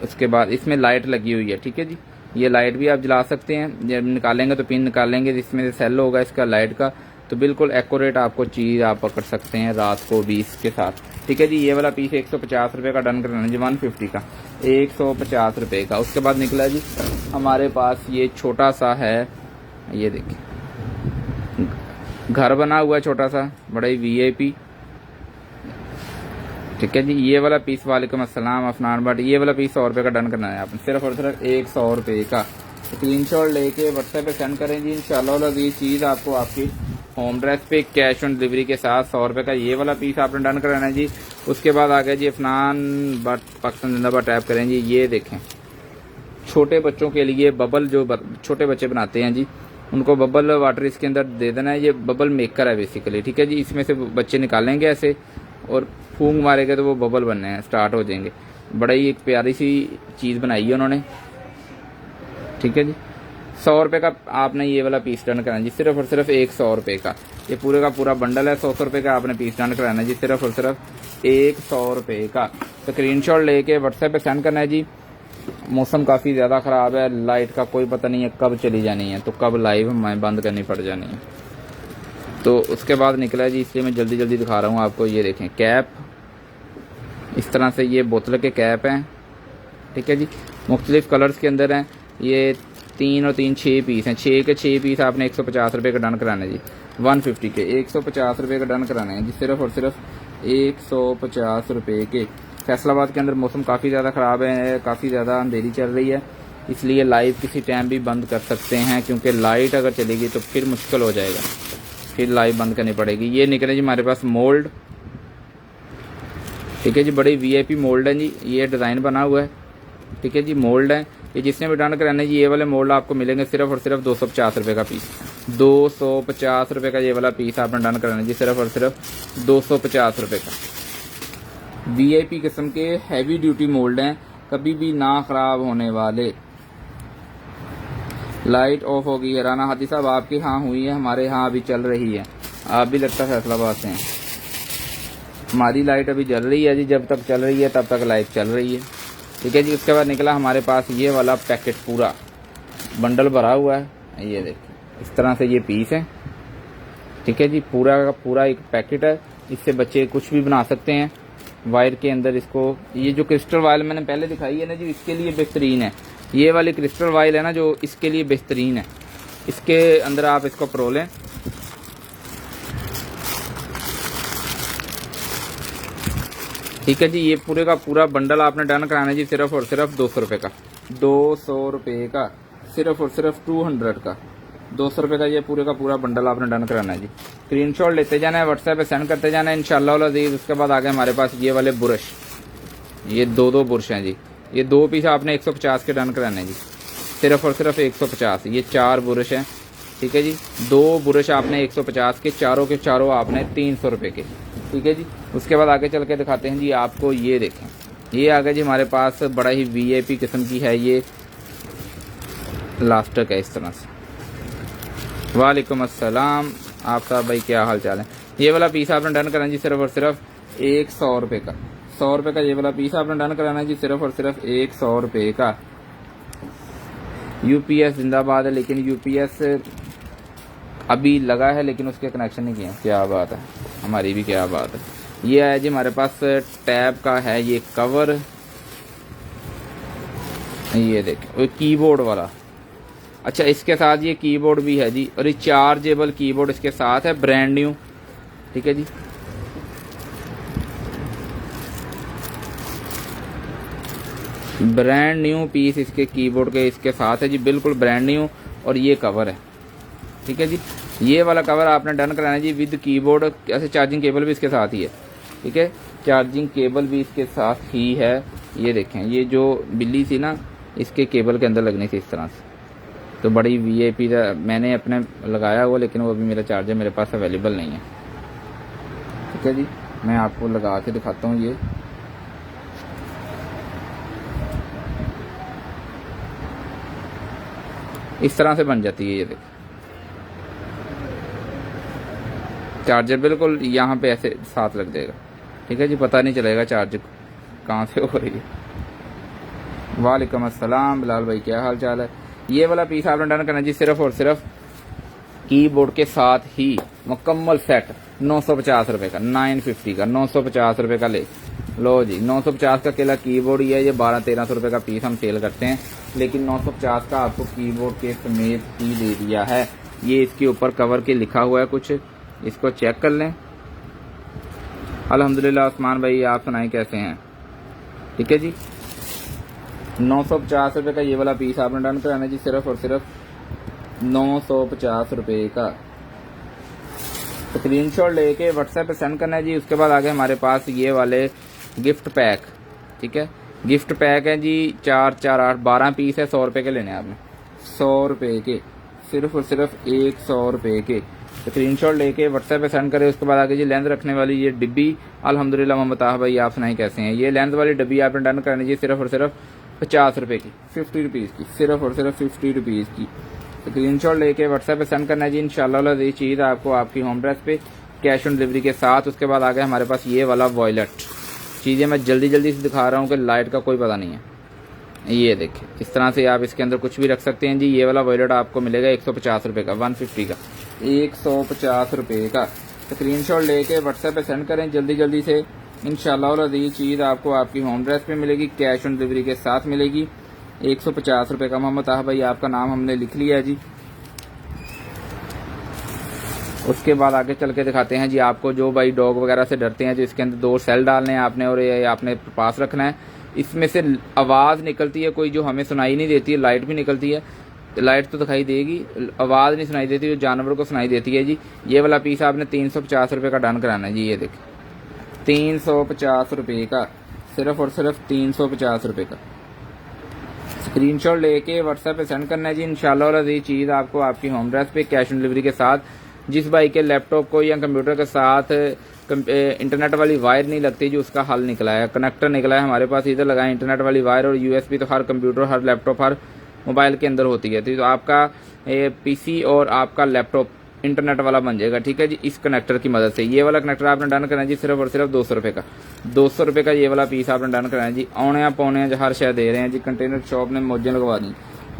उसके बाद इसमें लाइट लगी हुई है, ठीक है जी। ये लाइट भी आप जला सकते हैं, जब निकालेंगे तो पिन निकालेंगे, जिसमें से सेल होगा इसका लाइट का, तो बिल्कुल एक्यूरेट आपको चीज़ आप पकड़ सकते हैं रात को भी इसके साथ, ठीक है जी। ये वाला पीस 150 रुपये का डन करना है जी, 150 का, 150 रुपये का। उसके बाद निकला जी हमारे पास ये छोटा सा है, ये देखिए घर बना हुआ है छोटा सा, बड़ा ही वीआईपी, ठीक है जी। ये वाला पीस, वालेकुम अस्सलाम अफनान बट, ये वाला पीस 100 रुपये का डन करना है आपने, सिर्फ और सिर्फ 100 रुपये का, स्क्रीनशॉट लेके व्हाट्सएप पे सेंड करें जी। इंशाल्लाह ये चीज़ आपको आपकी होम ड्रेस पे कैश ऑन डिलीवरी के साथ 100 रुपये का ये वाला पीस आपने डन कराना है जी। उसके बाद आ गया जी अफनान बट पाकिस्तान जिंदाबाद टैप करें जी। ये देखें छोटे बच्चों के लिए बबल, जो छोटे बच्चे बनाते हैं जी, उनको बबल वाटर इसके अंदर दे देना है। ये बबल मेकर है बेसिकली, ठीक है जी। इसमें से बच्चे निकालेंगे ऐसे और फूंक मारेंगे तो वो बबल बनने हैं स्टार्ट हो जाएंगे। बड़ा ही एक प्यारी सी चीज़ बनाई है उन्होंने, ठीक है जी। 100 रुपये का आपने ये वाला पीस डन कराना जी, सिर्फ और सिर्फ 100 रुपये का। ये पूरे का पूरा बंडल है, 100 रुपये का आपने पीस डन कराना जी, सिर्फ और सिर्फ 100 रुपये का। स्क्रीनशॉट लेके व्हाट्सएप पे सेंड करना है जी। मौसम काफ़ी ज़्यादा ख़राब है, लाइट का कोई पता नहीं है कब चली जानी है, तो कब लाइव हमें बंद करनी पड़ जानी है। तो उसके बाद निकला है जी, इसलिए मैं जल्दी जल्दी दिखा रहा हूँ आपको। ये देखें कैप, इस तरह से ये बोतल के कैप हैं, ठीक है जी। मुख्तलिफ कलर्स के अंदर हैं। ये 3 और 3 6 पीस हैं। 6 के 6 पीस आपने 150 रुपये का डन कराना है जी। 150 के 150 रुपये का डन कराना है जी, सिर्फ और सिर्फ 150 रुपये के। फैसलाबाद के अंदर मौसम काफ़ी ज़्यादा ख़राब है, काफ़ी ज़्यादा अंधेरी चल रही है, इसलिए लाइव किसी टाइम भी बंद कर सकते हैं, क्योंकि लाइट अगर चलेगी तो फिर मुश्किल हो जाएगा, फिर लाइव बंद करनी पड़ेगी। ये निकले जी हमारे पास मोल्ड, ठीक है जी। बड़ी VIP मोल्ड है जी, ये डिज़ाइन बना हुआ है, ठीक है जी। मोल्ड है ये, जिसने भी डन कराना है जी, ये वाले मोल्ड आपको मिलेंगे सिर्फ और सिर्फ 250 रुपये का पीस। 250 रुपये का ये वाला पीस आपने डन कराना है जी, सिर्फ और सिर्फ 250 रुपये का। VIP किस्म के हैवी ड्यूटी मोल्ड हैं, कभी भी ना ख़राब होने वाले। लाइट ऑफ होगी है राना हाथी साहब, आपके यहाँ हुई है, हमारे यहाँ अभी चल रही है। आप भी लगता है फैसलाबाद से हैं। हमारी लाइट अभी जल रही है जी, जब तक चल रही है तब तक लाइट चल रही है, ठीक है जी। उसके बाद निकला हमारे पास ये वाला पैकेट, पूरा बंडल भरा हुआ है। ये देखिए इस तरह से ये पीस है, ठीक है जी। पूरा का पूरा एक पैकेट है, इससे बच्चे कुछ भी बना सकते हैं। वायर के अंदर इसको, ये जो क्रिस्टल वायल मैंने पहले दिखाई है ना जी, इसके लिए बेहतरीन है। ये वाली क्रिस्टल वायल है ना जो, इसके लिए बेहतरीन है। इसके अंदर आप इसको परो लें, ठीक है जी। ये पूरे का पूरा बंडल आपने डन कराना है जी, सिर्फ और सिर्फ 200 रुपये का। 200 रुपये का, सिर्फ और सिर्फ 200 का, 200 रुपये का ये पूरे का पूरा बंडल आपने डन कराना है जी। स्क्रीनशॉट लेते जाना है, व्हाट्सएप पे सेंड करते जाना है इंशाल्लाह अज़ीज़। उसके बाद आ गए हमारे पास ये वाले ब्रश, ये 2 बुरश हैं जी। ये 2 पीस आपने 150 के डन कराने हैं जी, सिर्फ और सिर्फ 150। ये 4 बुरश हैं, ठीक है जी। 2 बुरश आपने 150 के, चारों के चारों आपने 300 रुपये के, ठीक है जी। उसके बाद आगे चल के दिखाते हैं जी आपको। ये देखें, ये आ गया जी हमारे पास, बड़ा ही VIP किस्म की है ये लास्टक है इस तरह से। वालेकुम अस्सलाम आप साहब भाई, क्या हाल चाल है। ये वाला पीस आपने डन कराना जी, सिर्फ और सिर्फ 100 रुपये का। 100 रुपये का ये वाला पीस आपने डन कराना जी, सिर्फ और सिर्फ 100 रुपये का। UPS जिंदाबाद है, लेकिन UPS अभी लगा है लेकिन उसके कनेक्शन नहीं किया। क्या बात है, हमारी भी क्या बात है। ये आया जी हमारे पास टैब का है ये कवर, ये देखिए कीबोर्ड वाला। अच्छा, इसके साथ ये कीबोर्ड भी है जी, रिचार्जेबल कीबोर्ड इसके साथ है, ब्रांड न्यू, ठीक है जी। ब्रांड न्यू पीस इसके कीबोर्ड के इसके साथ है जी, बिल्कुल ब्रांड न्यू। और ये कवर है, ठीक है जी। ये वाला कवर आपने डन कराना है जी विद कीबोर्ड। ऐसे चार्जिंग केबल भी इसके साथ ही है, ठीक है। चार्जिंग केबल भी इसके साथ ही है। ये देखें, ये जो बिल्ली थी ना, इसके केबल के अंदर लगनी थी इस तरह से। तो बड़ी VIP मैंने अपने लगाया हुआ, लेकिन वो अभी मेरा चार्जर मेरे पास अवेलेबल नहीं है, ठीक है जी। मैं आपको लगा के दिखाता हूँ। ये इस तरह से बन जाती है। ये देखो चार्जर बिल्कुल यहाँ पे ऐसे साथ लग जाएगा, ठीक है जी। पता नहीं चलेगा चार्ज कहाँ से हो रही है। वालेकुम अस्सलाम बिलाल भाई, क्या हाल चाल है। ये वाला पीस आपने डन करना जी, सिर्फ और सिर्फ कीबोर्ड के साथ ही मुकम्मल सेट 950 रुपये का, 950 का, 950 रुपये का ले लो जी। 950 का अकेला कीबोर्ड ही है। ये 1200-1300 रुपये का पीस हम सेल करते हैं, लेकिन 950 का आपको कीबोर्ड के समेत ही दे दिया है। ये इसके ऊपर कवर के लिखा हुआ है कुछ, इसको चेक कर लें। अल्हम्दुलिल्लाह उस्मान भाई, आप सुनाएं कैसे हैं, ठीक है जी। ₹950 का ये वाला पीस आपने डन कराना है जी, सिर्फ और सिर्फ ₹950 का। स्क्रीनशॉट लेके व्हाट्सएप पे सेंड करना है जी। उसके बाद आगे हमारे पास ये वाले गिफ्ट पैक, ठीक है, गिफ्ट पैक है जी 4 4 8 12 पीस है। ₹100 के लेने हैं आपने, ₹100 के, सिर्फ और सिर्फ ₹100 के। स्क्रीनशॉट लेके व्हाट्सएप पे सेंड करें। उसके बाद आगे जी लेंथ रखने वाली ये डिब्बी, अल्हम्दुलिल्लाह मोहम्मद ताहा भाई आप सुनाई कैसे हैं। ये लेंथ वाली डिब्बी आपने डन करनी चाहिए सिर्फ और सिर्फ ₹50 की, ₹50 की, सिर्फ और सिर्फ ₹50 की। स्क्रीनशॉट लेके व्हाट्सएप पे सेंड करना है जी। इंशाल्लाह ये चीज़ आपको आपकी होम एड्रेस पे कैश ऑन डिलीवरी के साथ। उसके बाद आगे हमारे पास ये वाला वॉयलेट, चीज़ें मैं जल्दी जल्दी से दिखा रहा हूँ कि लाइट का कोई पता नहीं है। ये देखिए इस तरह से आप इसके अंदर कुछ भी रख सकते हैं जी। ये वाला वॉयलेट आपको मिलेगा ₹150 का, 150 का, ₹150 का। स्क्रीनशॉट लेके व्हाट्सएप पे सेंड करें जल्दी जल्दी से। इंशाल्लाह ये चीज़ आपको आपकी होम एड्रेस पे मिलेगी, कैश ऑन डिलीवरी के साथ मिलेगी, ₹150 का। मोहम्मद ताहा भाई आपका नाम हमने लिख लिया है जी। उसके बाद आगे चल के दिखाते हैं जी आपको, जो भाई डॉग वगैरह से डरते हैं, जो इसके अंदर 2 सेल डालने हैं आपने और ये आपने पास रखना है। इसमें से आवाज़ निकलती है कोई जो हमें सुनाई नहीं देती है, लाइट भी निकलती है, लाइट तो दिखाई देगी, आवाज़ नहीं सुनाई देती, जो जानवर को सुनाई देती है जी। ये वाला पीस आपने ₹350 का डन कराना है जी। ये देखिए ₹350 का, सिर्फ और सिर्फ ₹350 का। स्क्रीनशॉट लेके व्हाट्सएप पे सेंड करना है जी। इंशाल्लाह ये चीज़ आपको आपकी होम एड्रेस पे कैश ऑन डिलीवरी के साथ। जिस भाई के लैपटॉप को या कंप्यूटर के साथ इंटरनेट वाली वायर नहीं लगती जी, उसका हल निकला है, कनेक्टर निकला है हमारे पास। इधर लगाएं इंटरनेट वाली वायर, और USB तो हर कंप्यूटर, हर लैपटॉप, हर मोबाइल के अंदर होती है। तो आपका PC और आपका लैपटॉप इंटरनेट वाला बन जाएगा, ठीक है जी, इस कनेक्टर की मदद से। ये वाला कनेक्टर आपने डन करना है जी, सिर्फ और सिर्फ ₹200 का, ₹200 का ये वाला पीस आपने डन करना है जी। औने पौने हर शय दे रहे हैं जी, कंटेनर शॉप ने मौजें लगवा दी।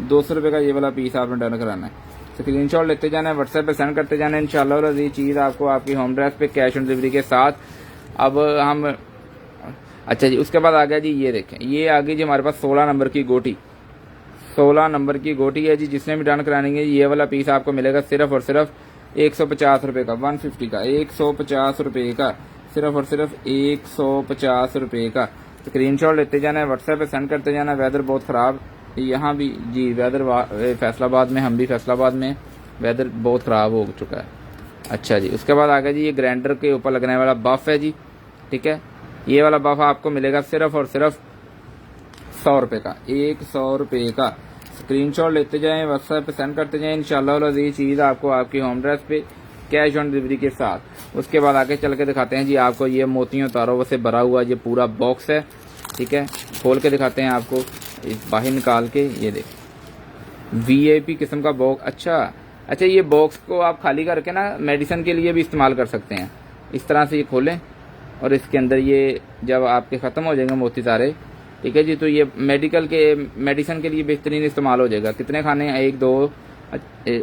₹200 का ये वाला पीस आपने डन कराना है। स्क्रीनशॉट लेते जाना है, व्हाट्सएप पे सेंड करते जाना है। इंशाल्लाह ये चीज़ आपको आपकी होम एड्रेस पे कैश ऑन डिलीवरी के साथ। अब हम अच्छा जी, उसके बाद आ गया जी, ये देखें, ये आ गई जी हमारे पास 16 नंबर की गोटी, 16 नंबर की गोटी है जी। जिसने भी डन कराएंगे ये वाला पीस आपको मिलेगा सिर्फ और सिर्फ ₹150 का, 150 का, ₹150 का, सिर्फ और सिर्फ ₹150 का। स्क्रीनशॉट लेते जाना है, व्हाट्सएप पे सेंड करते जाना है। वेदर बहुत ख़राब यहाँ भी जी, वेदर फैसलाबाद में, हम भी फैसलाबाद में, वेदर बहुत ख़राब हो चुका है। अच्छा जी, उसके बाद आ गया जी, ये ग्राइंडर के ऊपर लगने वाला बफ है जी, ठीक है। ये वाला बफ आपको मिलेगा सिर्फ और सिर्फ ₹100 का, ₹100 का। स्क्रीनशॉट लेते जाएं, व्हाट्सएप पे सेंड करते जाएं। इंशाल्लाह ये चीज़ आपको आपकी होम एड्रेस पे कैश ऑन डिलीवरी के साथ। उसके बाद आगे चल के दिखाते हैं जी आपको, ये मोतियों तारों से भरा हुआ ये पूरा बॉक्स है, ठीक है। खोल के दिखाते हैं आपको, इस बाहर निकाल के, ये देख VIP किस्म का बॉक्स। अच्छा ये बॉक्स को आप खाली करके ना मेडिसिन के लिए भी इस्तेमाल कर सकते हैं। इस तरह से ये खोलें और इसके अंदर ये जब आपके ख़त्म हो जाएंगे मोती तारे, ठीक है जी, तो ये मेडिसिन के लिए बेहतरीन इस्तेमाल हो जाएगा। कितने खाने हैं? 1 2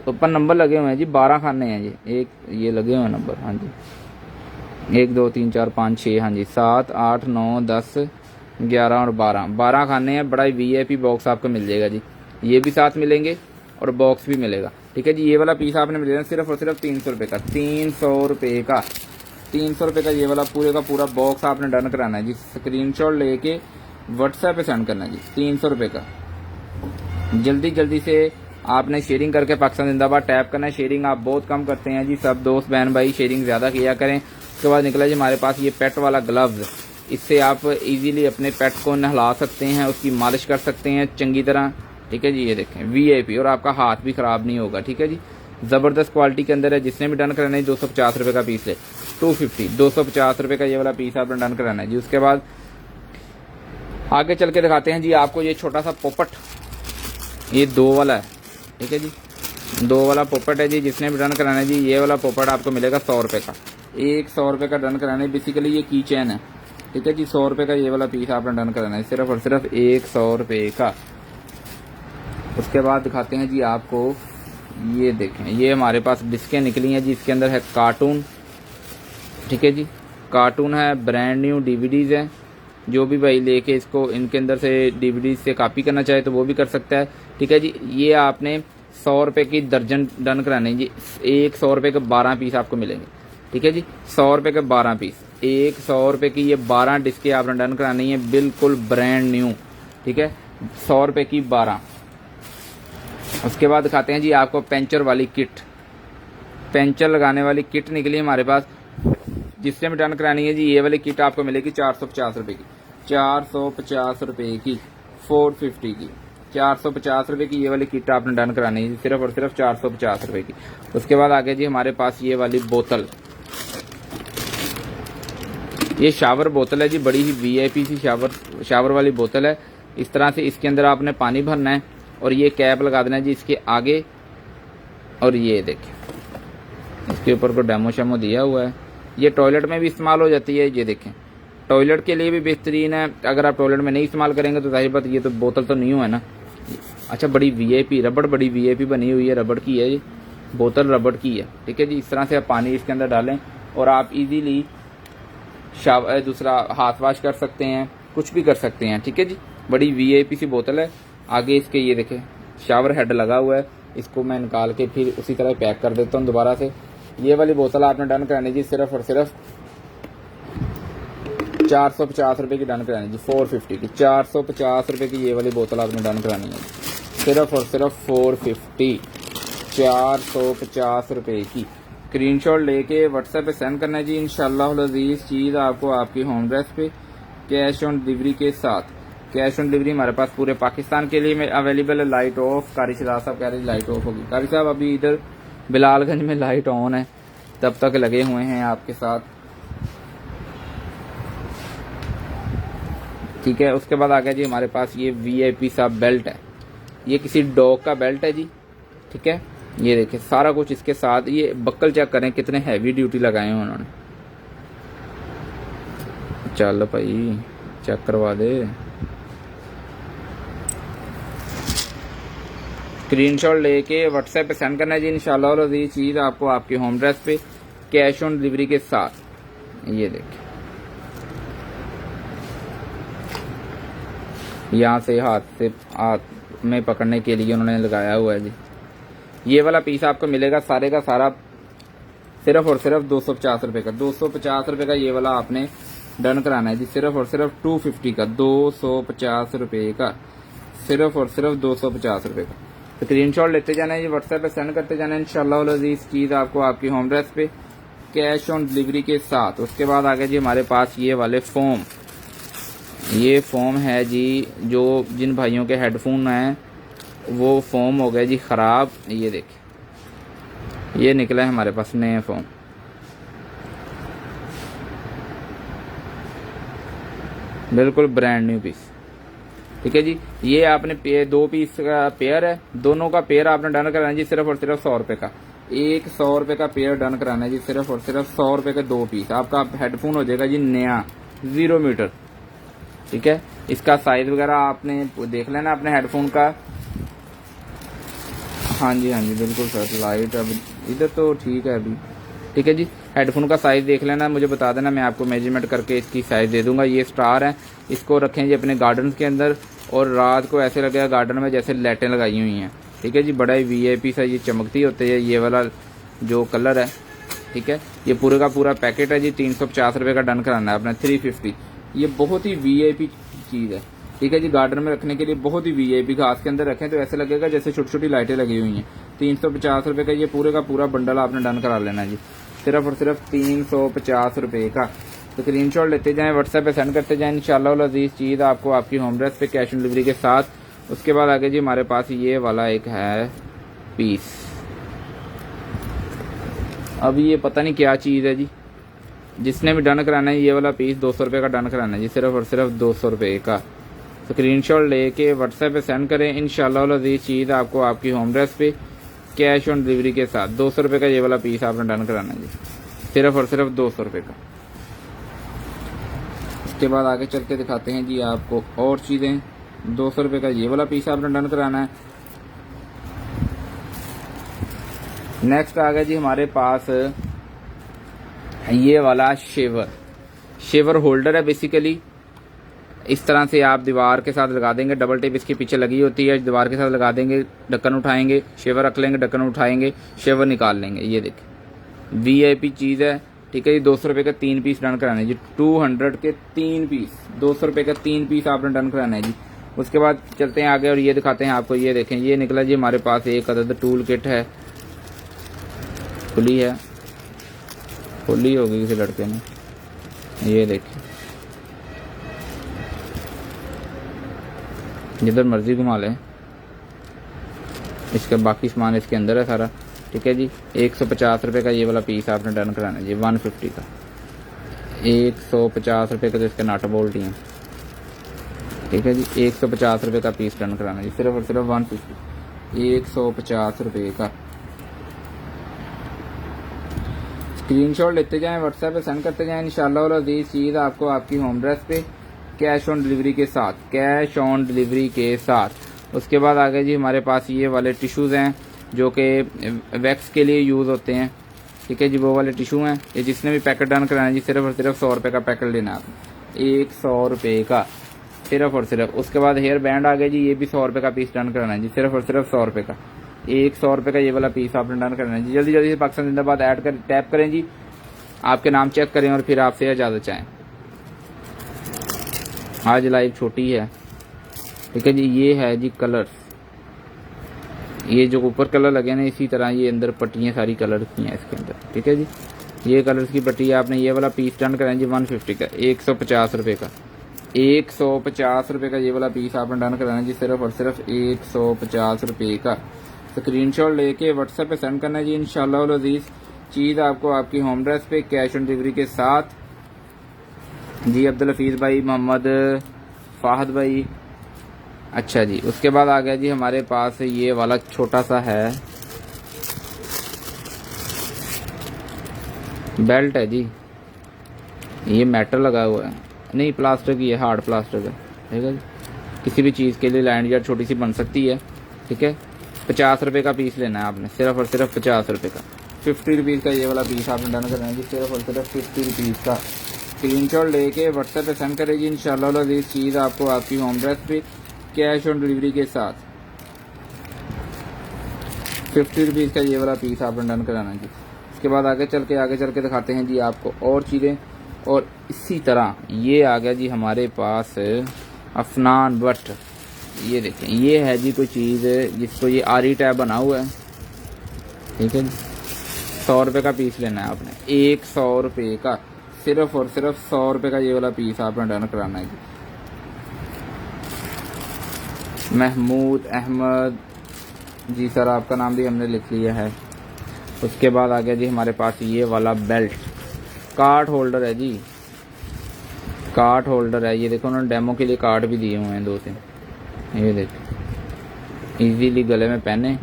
ऊपर नंबर लगे हुए हैं जी, 12 खाने हैं जी, एक ये लगे हुए हैं नंबर, हाँ जी, 1 2 3 4 5 6, हाँ जी, 7 8 9 10 11 और 12 खाने हैं। बड़ा VIP बॉक्स आपको मिल जाएगा जी, ये भी साथ मिलेंगे और बॉक्स भी मिलेगा, ठीक है जी। ये वाला पीस आपने मिलेगा सिर्फ और सिर्फ ₹300 का, ₹300 का, ₹300 का ये वाला पूरे का पूरा बॉक्स आपने डन कराना है जी। स्क्रीनशॉट लेके व्हाट्सएप पे सेंड करना है जी, ₹300 का। जल्दी जल्दी से आपने शेयरिंग करके पाकिस्तान जिंदाबाद टैप करना है। शेयरिंग आप बहुत कम करते हैं जी, सब दोस्त बहन भाई शेयरिंग ज़्यादा किया करें। उसके बाद निकला जी हमारे पास ये पेट वाला ग्लव्स, इससे आप इजीली अपने पेट को नहला सकते हैं, उसकी मालिश कर सकते हैं चंगी तरह, ठीक है जी। ये देखें VIP, और आपका हाथ भी ख़राब नहीं होगा, ठीक है जी। ज़बरदस्त क्वालिटी के अंदर है। जिसने भी डन कराना है ₹250 का पीस है, 250 का ये वाला पीस आपने डन कराना है जी। उसके बाद आगे चल के दिखाते हैं जी आपको, ये छोटा सा पोपट, ये 2 वाला है, ठीक है जी, 2 वाला पोपट है जी। जिसने भी डन कराना है जी ये वाला पोपट आपको मिलेगा ₹100 का, ₹100 का डन कराना है। बेसिकली ये की चैन है, ठीक है जी। ₹100 का ये वाला पीस आपने डन कराना है, सिर्फ और सिर्फ ₹100 का। उसके बाद दिखाते हैं जी आपको, ये देखें, ये हमारे पास डिस्कें निकली हैं जी, इसके अंदर है कार्टून, ठीक है जी, कार्टून है, ब्रांड न्यू DVDs हैं। जो भी भाई लेके इसको इनके अंदर से DVDs से कॉपी करना चाहे तो वो भी कर सकता है, ठीक है जी। ये आपने ₹100 की दर्जन डन कराने जी, ₹100 के 12 पीस आपको मिलेंगे, ठीक है जी। ₹100 के 12 पीस, ₹100 की ये 12 डिस्कें आपने डन करानी है, बिल्कुल ब्रांड न्यू, ठीक है। 100 रुपये की 12। उसके बाद दिखाते हैं जी आपको पेंचर वाली किट। पेंचर लगाने वाली किट निकली हमारे पास, जिससे भी डन करानी है जी ये वाली किट आपको मिलेगी 450 रुपये की। 450 रुपये की 450 की 450 रुपये की ये वाली किट आपने डन करानी है जी, सिर्फ और सिर्फ 450 रुपये की। उसके बाद आगे जी हमारे पास ये वाली बोतल, ये शावर बोतल है जी, बड़ी ही वीआईपी सी शावर वाली बोतल है। इस तरह से इसके अंदर आपने पानी भरना है और ये कैप लगा देना है जी इसके आगे। और ये देखिए इसके ऊपर को डेमो शेमो दिया हुआ है। ये टॉयलेट में भी इस्तेमाल हो जाती है, ये देखें टॉयलेट के लिए भी बेहतरीन है। अगर आप टॉयलेट में नहीं इस्तेमाल करेंगे तो जाहिर बात ये तो बोतल तो नहीं हुआ है ना। अच्छा, बड़ी वीआईपी रबड़, बड़ी वीआईपी बनी हुई है, रबड़ की है ये बोतल, रबड़ की है। ठीक है जी, इस तरह से आप पानी इसके अंदर डालें और आप इजीली दूसरा हाथ वॉश कर सकते हैं, कुछ भी कर सकते हैं। ठीक है जी, बड़ी वीआईपी सी बोतल है। आगे इसके ये देखें शावर हेड लगा हुआ है, इसको मैं निकाल के फिर उसी तरह पैक कर देता हूँ दोबारा से। ये वाली बोतल आपने डन करानी जी सिर्फ और सिर्फ 450 रुपये की डन करानी जी, 450 की 450 रुपये की ये वाली बोतल आपने डन करानी है सिर्फ और सिर्फ 450, 450 रुपये की। स्क्रीनशॉट लेके व्हाट्सएप पे सेंड करना है जी। इंशाल्लाह अज़ीज़ चीज़ आपको आपकी होम एड्रेस पे कैश ऑन डिलीवरी के साथ। कैश ऑन डिलीवरी हमारे पास पूरे पाकिस्तान के लिए अवेलेबल है। लाइट ऑफ, कारी शिराज साहब कह रहे हैं लाइट ऑफ होगी। कारी साहब अभी इधर बिलालगंज में लाइट ऑन है, तब तक लगे हुए हैं आपके साथ। ठीक है, उसके बाद आ गया जी हमारे पास ये वीआईपी सा बेल्ट है, ये किसी डॉग का बेल्ट है जी। ठीक है, ये देखिए सारा कुछ इसके साथ। ये बक्कल चेक करें कितने हैवी ड्यूटी लगाए हैं उन्होंने। चल भाई चेक करवा दे। स्क्रीनशॉट लेके व्हाट्सएप पे सेंड करना है जी। इंशाल्लाह और ये चीज़ आपको आपके होम एड्रेस पे कैश ऑन डिलीवरी के साथ। ये देखिए यहाँ से हाथ में पकड़ने के लिए उन्होंने लगाया हुआ है जी। ये वाला पीस आपको मिलेगा सारे का सारा सिर्फ और सिर्फ 250 रुपये का। 250 रुपये का ये वाला आपने डन कराना है जी, सिर्फ और सिर्फ 250 का, 250 रुपये का, सिर्फ और सिर्फ 250 रुपये का। स्क्रीनशॉट लेते जाना है जी, व्हाट्सएप पे सेंड करते जाना है। इंशाल्लाह अज़ीज़ चीज़ आपको आपकी होम एड्रेस पे कैश ऑन डिलीवरी के साथ। उसके बाद आ गया जी हमारे पास ये वाले फोम। ये फोम है जी, जो जिन भाइयों के हेडफोन हैं वो फोम हो गए जी ख़राब। ये देखिए ये निकला है हमारे पास नया फोम, बिल्कुल ब्रांड न्यू पीस। ठीक है जी, ये आपने 2 पीस का पेयर है, दोनों का पेयर आपने डन कराना है जी सिर्फ और सिर्फ 100 रुपये का। एक 100 रुपये का पेयर डन कराना है जी, सिर्फ और सिर्फ 100 रुपये के 2 पीस। आपका हेडफोन हो जाएगा जी नया 0 मीटर। ठीक है, इसका साइज वगैरह आपने देख लेना अपने हेडफोन का। हाँ जी बिल्कुल सर, लाइट अब इधर तो ठीक है अभी। ठीक है जी, हेडफोन का साइज देख लेना, मुझे बता देना, मैं आपको मेजरमेंट करके इसकी साइज दे दूंगा। ये स्टार है, इसको रखें जी अपने गार्डन के अंदर और रात को ऐसे लगेगा गार्डन में जैसे लाइटें लगाई हुई हैं। ठीक है जी, बड़ा ही वीआईपी सा ये चमकती होती है ये वाला जो कलर है। ठीक है, ये पूरे का पूरा पैकेट है जी, 350 रुपये का डन कराना है अपना 350। ये बहुत ही वीआईपी चीज़ है। ठीक है जी, गार्डन में रखने के लिए बहुत ही वीआईपी। घास के अंदर रखें तो ऐसे लगेगा जैसे छोटी छोटी लाइटें लगी हुई हैं। 350 रुपये का ये पूरे का पूरा बंडल आपने डन करा लेना जी, सिर्फ और सिर्फ 350 रुपये का। तो स्क्रीनशॉट लेते जाएं, व्हाट्सएप पे सेंड करते जाएं। इंशाल्लाह अज़ीज़ चीज़ आपको आपकी होम एड्रेस पे कैश ऑन डिलीवरी के साथ। उसके बाद आगे जी हमारे पास ये वाला एक है पीस। अब ये पता नहीं क्या चीज़ है जी, जिसने भी डन कराना है ये वाला पीस 200 रुपये का डन कराना है जी, सिर्फ और सिर्फ 200 रुपये का। स्क्रीनशॉट लेके व्हाट्सएप पे सेंड करें। इंशाल्लाह अज़ीज़ चीज़ आपको आपकी होम एड्रेस पे कैश ऑन डिलीवरी के साथ 200 रुपये का ये वाला पीस आपने डन कराना है जी, सिर्फ और सिर्फ 200 रुपये का। उसके बाद आगे चल के दिखाते हैं जी आपको और चीज़ें। 200 रुपये का ये वाला पीस आपने डन कराना है। नेक्स्ट आ गया जी हमारे पास ये वाला शेवर होल्डर है। बेसिकली इस तरह से आप दीवार के साथ लगा देंगे, डबल टेप इसके पीछे लगी होती है, दीवार के साथ लगा देंगे, ढक्कन उठाएंगे, शेवर रख लेंगे, ढक्कन उठाएंगे, शेवर निकाल लेंगे। ये देखिए वीआईपी चीज़ है। ठीक है जी, 200 रुपये का 3 पीस डन कराना है जी, 200 के 3 पीस, 200 रुपये का 3 पीस आपने डन कराना है जी। उसके बाद चलते हैं आगे और ये दिखाते हैं आपको। ये देखें, ये निकला जी हमारे पास एक अदद टूल किट है, खुली है, खुली होगी किसी लड़के ने। ये देखिए, जिधर मर्जी घुमा लें, इसका बाकी सामान इसके अंदर है सारा। ठीक है जी, 150 रुपये का ये वाला पीस आपने डन कराना है जी, 150 का, 150 रुपये का तो इसके नाट बोल्ट ही हैं। ठीक है जी, 150 रुपये का पीस डन कराना है जी, सिर्फ और सिर्फ 150, 150 रुपये का। स्क्रीनशॉट लेते जाएं, व्हाट्सएप पे सेंड करते जाएं, इंशाल्लाह अजीज चीज़ आपको आपकी होम एड्रेस पे कैश ऑन डिलीवरी के साथ, कैश ऑन डिलीवरी के साथ। उसके बाद आगे जी हमारे पास ये वाले टिश्यूज़ हैं जो कि वैक्स के लिए यूज़ होते हैं। ठीक है जी, वो वाले टिश्यू हैं। ये जिसने भी पैकेट डन कराना है जी, सिर्फ और सिर्फ 100 रुपये का पैकेट लेना है आपने, 100 रुपये का, सिर्फ और सिर्फ। उसके बाद हेयर बैंड आ गया जी, ये भी 100 रुपये का पीस डन कराना है जी, सिर्फ और सिर्फ 100 रुपये का, 100 रुपये का ये वाला पीस आपने डन करना है जी। जल्दी जल्दी से पाकिस्तान जिंदाबाद ऐड कर टैप करें जी, आपके नाम चेक करें और फिर आपसे इजाज़त चाहें। आज लाइव छोटी है। ठीक है जी, ये है जी कलर्स, ये जो ऊपर कलर लगे ना, इसी तरह ये अंदर पट्टियाँ सारी कलर की हैं इसके अंदर। ठीक है जी, ये कलर्स की पट्टी है। आपने ये वाला पीस डन कराना जी 150 का, 150 रुपये का, 150 रुपये का ये वाला पीस आपने डन कराना जी, सिर्फ और सिर्फ 150 रुपये का। स्क्रीनशॉट लेके व्हाट्सएप पे सेंड करना है जी, इंशाल्लाह अजीज चीज़ आपको आपकी होम एड्रेस पे कैश ऑन डिलीवरी के साथ जी। अब्दुल हफीज़ भाई, मोहम्मद फाहद भाई, अच्छा जी। उसके बाद आ गया जी हमारे पास ये वाला छोटा सा है बेल्ट है जी, ये मेटल लगा हुआ है, नहीं प्लास्टिक की है, हार्ड प्लास्टिक है। ठीक है जी, किसी भी चीज़ के लिए लैंड यार्ड छोटी सी बन सकती है। ठीक है, 50 रुपये का पीस लेना है आपने, सिर्फ और सिर्फ 50 रुपये का, 50 रुपीज़ का ये वाला पीस आपने डन करना है जी, सिर्फ और सिर्फ 50 रुपीज़ का। स्क्रीनशॉट लेके व्हाट्सएप पे सेंड करेगी, इंशाल्लाह ये चीज़ आपको आपकी होम एड्रेस पे कैश ऑन डिलीवरी के साथ 50 रुपीज़ का ये वाला पीस आपने डन कराना है जी। उसके बाद आगे चल के दिखाते हैं जी आपको और चीज़ें। और इसी तरह ये आ गया जी हमारे पास अफनान बट, ये देखें, ये है जी कोई चीज़ जिसको ये आरी टैब बना हुआ है। ठीक है जी, 100 रुपये का पीस लेना है आपने, 100 रुपये का, सिर्फ और सिर्फ 100 रुपये का ये वाला पीस आपने डन कराना है जी। महमूद अहमद जी सर, आपका नाम भी हमने लिख लिया है। उसके बाद आ गया जी हमारे पास ये वाला बेल्ट, कार्ड होल्डर है जी, कार्ड होल्डर है। ये देखो उन्होंने डेमो के लिए कार्ड भी दिए हुए हैं 2-3, ये देखो, इजीली गले में पहने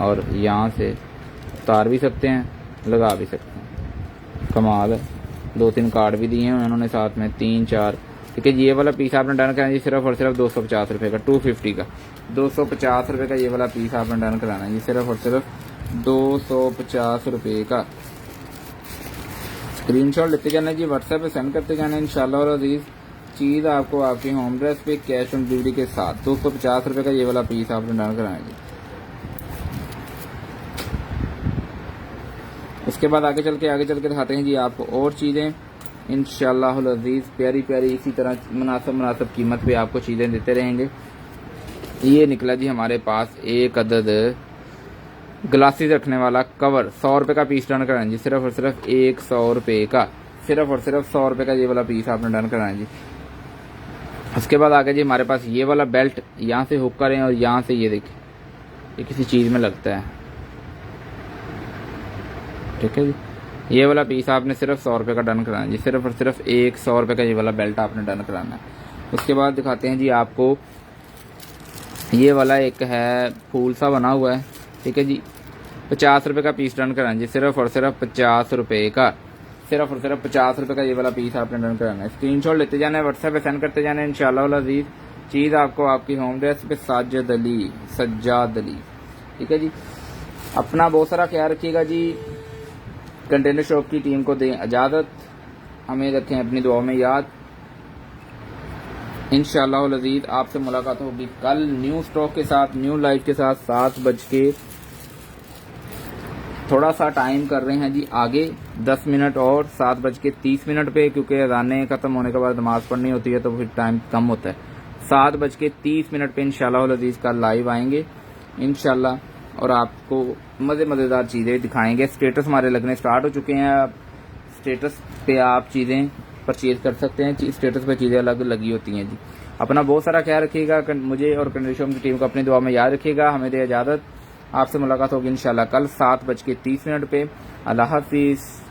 और यहाँ से उतार भी सकते हैं, लगा भी सकते हैं, कमाल है। 2-3 कार्ड भी दिए हैं उन्होंने साथ में, 3-4। ठीक है, ये वाला पीस आपने डन कराना जी, सिर्फ और सिर्फ 250 रुपये का, 250 का, 250 रुपये का ये वाला पीस आपने डन कराना है जी, सिर्फ और सिर्फ 250 रुपये का। स्क्रीनशॉट लेते जाना जी, व्हाट्सएप पे सेंड करते जाना, इंशाल्लाह और अजीज चीज़ आपको आपकी होम एड्रेस पे कैश ऑन डिलीवरी के साथ 250 रुपये का ये वाला पीस आपने डन कराना है जी। उसके बाद आगे चल के दिखाते हैं जी आपको और चीज़ें, इंशाल्लाह अजीज प्यारी प्यारी इसी तरह मुनासिब कीमत पे आपको चीज़ें देते रहेंगे। ये निकला जी हमारे पास एक अदद ग्लासेस रखने वाला कवर, 100 रुपये का पीस डन कराना जी, सिर्फ और सिर्फ 100 रुपये का, सिर्फ और सिर्फ 100 रुपये का ये वाला पीस आपने डन कराना जी। उसके बाद आगे जी हमारे पास ये वाला बेल्ट, यहाँ से हुक करें और यहाँ से ये देखें, ये किसी चीज़ में लगता है। ठीक है जी, ये वाला पीस आपने सिर्फ 100 रुपये का डन कराना जी, सिर्फ और सिर्फ 100 रुपये का ये वाला बेल्ट आपने डन कराना है। उसके बाद दिखाते हैं जी आपको ये वाला एक है फूल सा बना हुआ है। ठीक है जी, 50 रुपये का पीस डन कराना जी, सिर्फ और सिर्फ 50 रुपये का, सिर्फ और सिर्फ 50 रुपये का ये वाला पीस आपने डन कराना है। स्क्रीनशॉट लेते जाना है, व्हाट्सएप पे सेंड करते जाना है, इंशाल्लाह अजीज चीज़ आपको आपकी होम एड्रेस पे सज्जाद अली। ठीक है जी, अपना बहुत सारा ख्याल रखिएगा जी, कंटेनर शॉप की टीम को दें इजाज़त, हमें रखें अपनी दुआ में याद। इंशाल्लाह अज़ीज़ आपसे मुलाकात होगी कल न्यू स्टॉक के साथ, न्यू लाइव के साथ, 7 बज के थोड़ा सा टाइम कर रहे हैं जी आगे 10 मिनट और 7 बज के 30 मिनट पे, क्योंकि अज़ानें ख़त्म होने के बाद नमाज़ पढ़नी होती है तो फिर टाइम कम होता है। 7:30 पे इंशाल्लाह अजीज़ का लाइव आएंगे इंशाल्लाह, और आपको मज़ेदार चीज़ें दिखाएंगे। स्टेटस हमारे लगने स्टार्ट हो चुके हैं, अब स्टेटस पे आप चीज़ें परचेज कर सकते हैं। स्टेटस पे चीज़ें अलग लगी होती हैं जी। अपना बहुत सारा ख्याल रखिएगा, मुझे और कंडीशन की टीम को अपनी दुआ में याद रखिएगा। हमें दे इजाज़त, आपसे मुलाकात होगी इंशाल्लाह कल 7:30 पे। अल्लाह हाफिज़।